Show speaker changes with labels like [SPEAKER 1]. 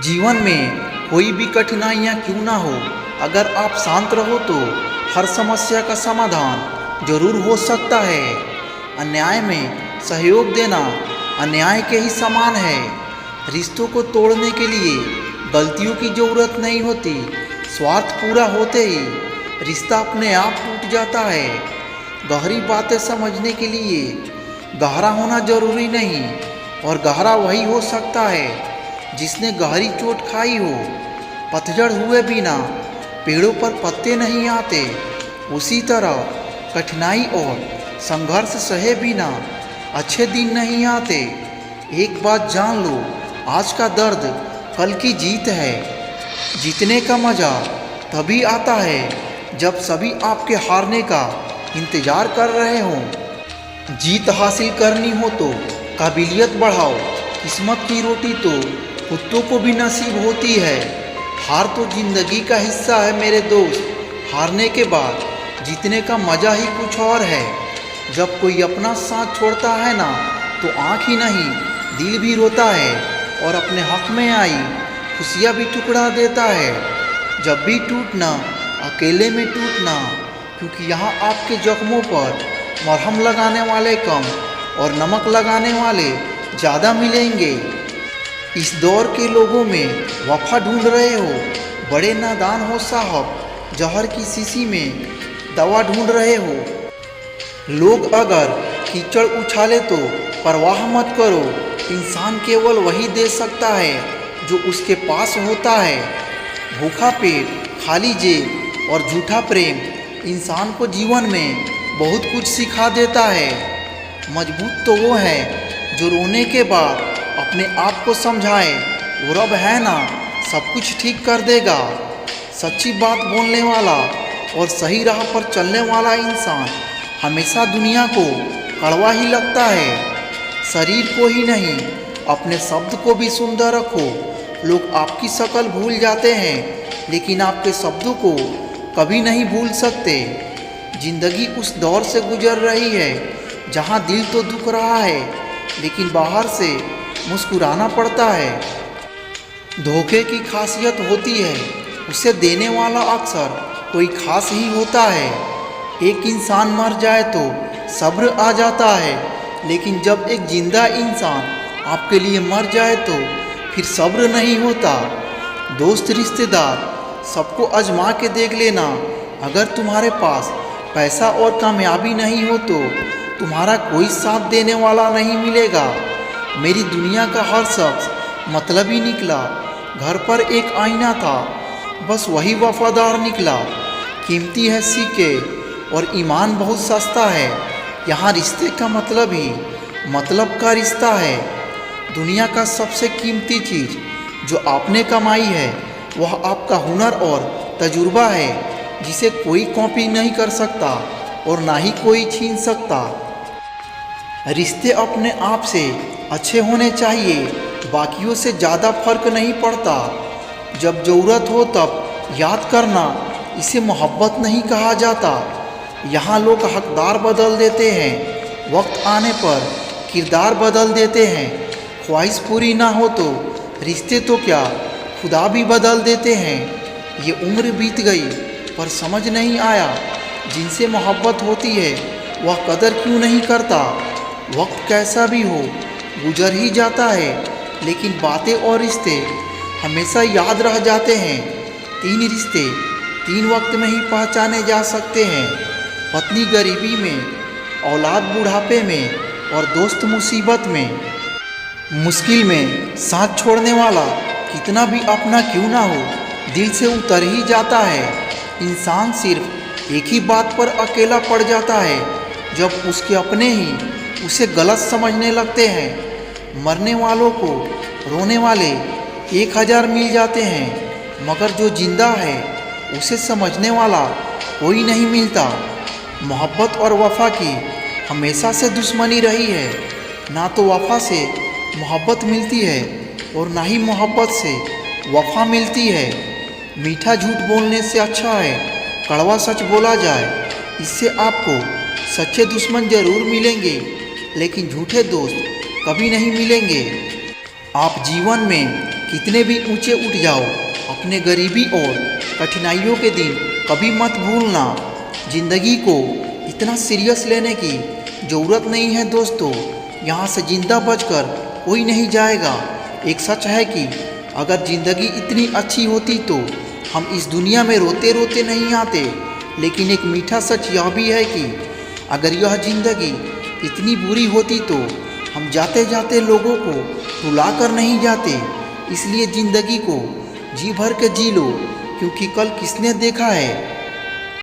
[SPEAKER 1] जीवन में कोई भी कठिनाइयाँ क्यों ना हो, अगर आप शांत रहो तो हर समस्या का समाधान जरूर हो सकता है। अन्याय में सहयोग देना अन्याय के ही समान है। रिश्तों को तोड़ने के लिए गलतियों की ज़रूरत नहीं होती। स्वार्थ पूरा होते ही रिश्ता अपने आप टूट जाता है। गहरी बातें समझने के लिए गहरा होना जरूरी नहीं, और गहरा वही हो सकता है जिसने गहरी चोट खाई हो। पतझड़ हुए बिना पेड़ों पर पत्ते नहीं आते, उसी तरह कठिनाई और संघर्ष सहे बिना अच्छे दिन नहीं आते। एक बात जान लो, आज का दर्द कल की जीत है। जीतने का मज़ा तभी आता है जब सभी आपके हारने का इंतज़ार कर रहे हों। जीत हासिल करनी हो तो काबिलियत बढ़ाओ। किस्मत की रोटी तो कुत्तों को भी नसीब होती है। हार तो जिंदगी का हिस्सा है मेरे दोस्त। हारने के बाद जीतने का मज़ा ही कुछ और है। जब कोई अपना साथ छोड़ता है ना, तो आँख ही नहीं दिल भी रोता है, और अपने हक में आई खुशियाँ भी टुकड़ा देता है। जब भी टूटना अकेले में टूटना, क्योंकि यहाँ आपके जख्मों पर मरहम लगाने वाले कम और नमक लगाने वाले ज़्यादा मिलेंगे। इस दौर के लोगों में वफा ढूंढ रहे हो, बड़े नादान हो साहब। जहर की शीशी में दवा ढूंढ रहे हो। लोग अगर कीचड़ उछाले तो परवाह मत करो। इंसान केवल वही दे सकता है जो उसके पास होता है। भूखा पेट, खाली जेब और झूठा प्रेम इंसान को जीवन में बहुत कुछ सिखा देता है। मजबूत तो वो है जो रोने के बाद अपने आप को समझाए, वो रब है ना, सब कुछ ठीक कर देगा। सच्ची बात बोलने वाला और सही राह पर चलने वाला इंसान हमेशा दुनिया को कड़वा ही लगता है। शरीर को ही नहीं, अपने शब्द को भी सुंदर रखो। लोग आपकी शक्ल भूल जाते हैं, लेकिन आपके शब्दों को कभी नहीं भूल सकते। जिंदगी उस दौर से गुजर रही है जहां दिल तो दुख रहा है, लेकिन बाहर से मुस्कुराना पड़ता है। धोखे की खासियत होती है, उसे देने वाला अक्सर कोई खास ही होता है। एक इंसान मर जाए तो सब्र आ जाता है, लेकिन जब एक जिंदा इंसान आपके लिए मर जाए तो फिर सब्र नहीं होता। दोस्त, रिश्तेदार, सबको आजमा के देख लेना। अगर तुम्हारे पास पैसा और कामयाबी नहीं हो तो तुम्हारा कोई साथ देने वाला नहीं मिलेगा। मेरी दुनिया का हर शख्स मतलबी निकला। घर पर एक आईना था, बस वही वफादार निकला। कीमती है सिक्के और ईमान बहुत सस्ता है। यहाँ रिश्ते का मतलब ही मतलब का रिश्ता है। दुनिया का सबसे कीमती चीज़ जो आपने कमाई है, वह आपका हुनर और तजुर्बा है, जिसे कोई कॉपी नहीं कर सकता और ना ही कोई छीन सकता। रिश्ते अपने आप से अच्छे होने चाहिए, बाकियों से ज़्यादा फर्क नहीं पड़ता। जब ज़रूरत हो तब याद करना, इसे मोहब्बत नहीं कहा जाता। यहाँ लोग हकदार बदल देते हैं, वक्त आने पर किरदार बदल देते हैं। ख्वाहिश पूरी ना हो तो रिश्ते तो क्या, खुदा भी बदल देते हैं। ये उम्र बीत गई पर समझ नहीं आया, जिनसे मोहब्बत होती है वह कदर क्यों नहीं करता। वक्त कैसा भी हो गुजर ही जाता है, लेकिन बातें और रिश्ते हमेशा याद रह जाते हैं। 3 रिश्ते 3 वक्त में ही पहचाने जा सकते हैं। पत्नी गरीबी में, औलाद बुढ़ापे में, और दोस्त मुसीबत में। मुश्किल में साथ छोड़ने वाला कितना भी अपना क्यों ना हो, दिल से उतर ही जाता है। इंसान सिर्फ एक ही बात पर अकेला पड़ जाता है, जब उसके अपने ही उसे गलत समझने लगते हैं। मरने वालों को रोने वाले 1000 मिल जाते हैं, मगर जो जिंदा है उसे समझने वाला कोई नहीं मिलता। मोहब्बत और वफा की हमेशा से दुश्मनी रही है। ना तो वफा से मोहब्बत मिलती है, और ना ही मोहब्बत से वफा मिलती है। मीठा झूठ बोलने से अच्छा है कड़वा सच बोला जाए। इससे आपको सच्चे दुश्मन जरूर मिलेंगे, लेकिन झूठे दोस्त कभी नहीं मिलेंगे। आप जीवन में कितने भी ऊंचे उठ जाओ, अपने गरीबी और कठिनाइयों के दिन कभी मत भूलना। ज़िंदगी को इतना सीरियस लेने की ज़रूरत नहीं है दोस्तों। यहाँ से जिंदा बचकर कोई नहीं जाएगा। एक सच है कि अगर ज़िंदगी इतनी अच्छी होती तो हम इस दुनिया में रोते रोते नहीं आते। लेकिन एक मीठा सच यह भी है कि अगर यह ज़िंदगी इतनी बुरी होती तो हम जाते जाते लोगों को रुला कर नहीं जाते। इसलिए ज़िंदगी को जी भर के जी लो, क्योंकि कल किसने देखा है